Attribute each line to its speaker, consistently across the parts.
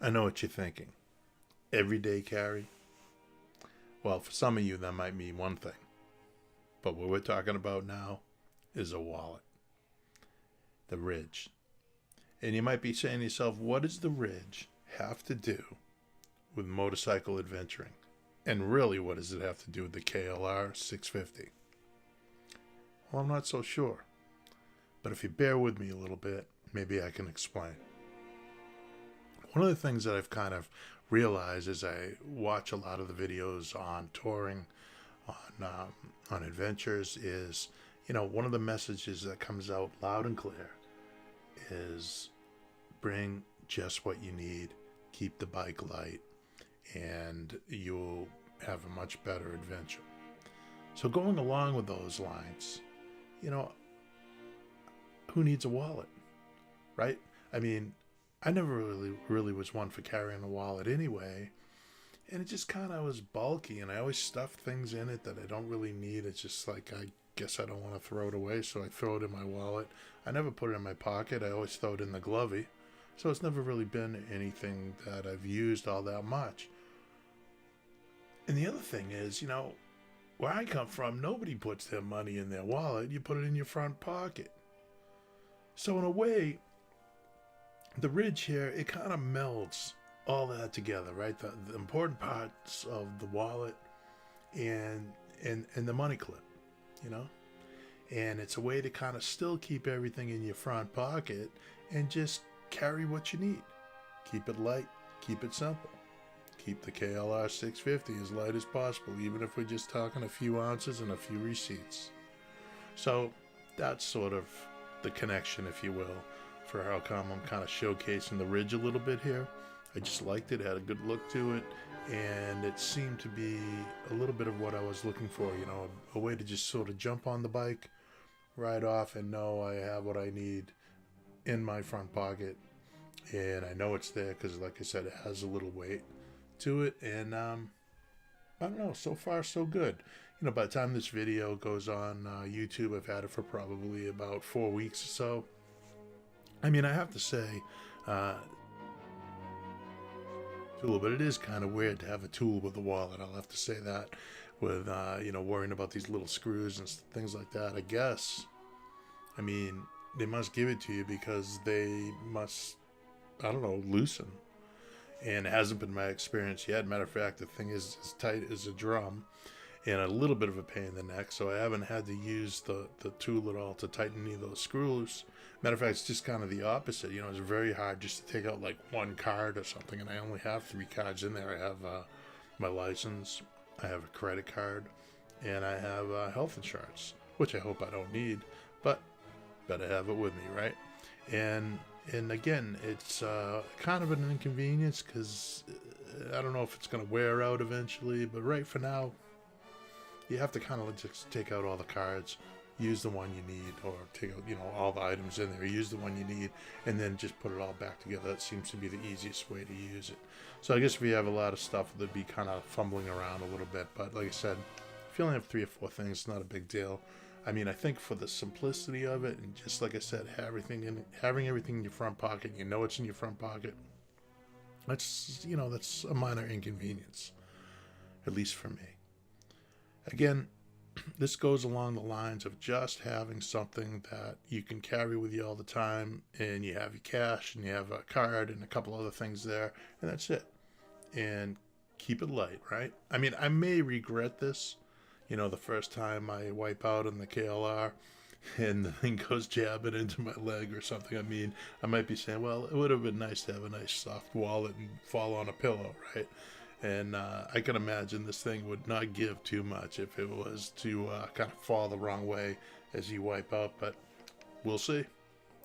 Speaker 1: I know what you're thinking. Everyday carry? Well, for some of you, that might mean one thing. But what we're talking about now is a wallet, the Ridge. And you might be saying to yourself, what does the Ridge have to do with motorcycle adventuring? And really, what does it have to do with the KLR650? Well, I'm not so sure. But if you bear with me a little bit, maybe I can explain. One of the things that I've kind of realized as I watch a lot of the videos on touring, on adventures, is one of the messages that comes out loud and clear is bring just what you need, keep the bike light, and you'll have a much better adventure. So going along with those lines, who needs a wallet, right? I mean, I never really was one for carrying a wallet anyway, and it just kind of was bulky, and I always stuff things in it that I don't really need. It's just like, I guess I don't want to throw it away, so I throw it in my wallet. I never put it in my pocket. I always throw it in the glovey. So it's never really been anything that I've used all that much. And the other thing is, where I come from, nobody puts their money in their wallet. You put it in your front pocket. So in a way, the Ridge here, it kind of melds all that together, right? The important parts of the wallet and the money clip, And it's a way to kind of still keep everything in your front pocket and just carry what you need. Keep it light, keep it simple. Keep the KLR 650 as light as possible, even if we're just talking a few ounces and a few receipts. So that's sort of the connection, if you will, for how come I'm kind of showcasing the Ridge a little bit here. I just liked it, had a good look to it, and it seemed to be a little bit of what I was looking for, a way to just sort of jump on the bike, ride off, and know I have what I need in my front pocket, and I know it's there because, like I said, it has a little weight to it, and I don't know, so far so good. By the time this video goes on YouTube, I've had it for probably about 4 weeks or so. I mean, I have to say, tool, but it is kind of weird to have a tool with a wallet. I'll have to say that, with worrying about these little screws and things like that. I guess, I mean, they must give it to you because they must, I don't know, loosen. And it hasn't been my experience yet. Matter of fact, the thing is as tight as a drum and a little bit of a pain in the neck, so I haven't had to use the tool at all to tighten any of those screws. Matter of fact, it's just kind of the opposite. It's very hard just to take out like one card or something, and I only have 3 cards in there. I have my license, I have a credit card, and I have health insurance, which I hope I don't need, but better have it with me, right? And again, it's kind of an inconvenience because I don't know if it's going to wear out eventually, but right for now, you have to kind of just take out all the cards, use the one you need, or take out, all the items in there, use the one you need, and then just put it all back together. That seems to be the easiest way to use it. So I guess if you have a lot of stuff, they'd be kind of fumbling around a little bit. But like I said, if you only have 3 or 4 things, it's not a big deal. I mean, I think for the simplicity of it, and just like I said, having everything in your front pocket, it's in your front pocket, that's a minor inconvenience, at least for me. Again, this goes along the lines of just having something that you can carry with you all the time, and you have your cash, and you have a card, and a couple other things there, and that's it. And keep it light, right? I mean, I may regret this, the first time I wipe out on the KLR, and the thing goes jabbing into my leg or something. I mean, I might be saying, well, it would have been nice to have a nice soft wallet and fall on a pillow, right? And I can imagine this thing would not give too much if it was to kind of fall the wrong way as you wipe out, but we'll see.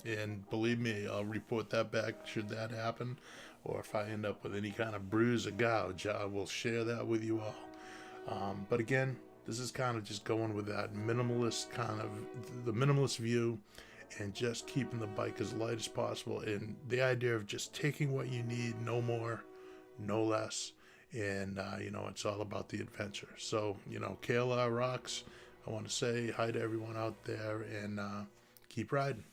Speaker 1: And believe me, I'll report that back should that happen, or if I end up with any kind of bruise or gouge, I will share that with you all. But again, this is kind of just going with that minimalist the minimalist view, and just keeping the bike as light as possible, and the idea of just taking what you need, no more, no less. And, it's all about the adventure. So, KLR rocks. I want to say hi to everyone out there, and keep riding.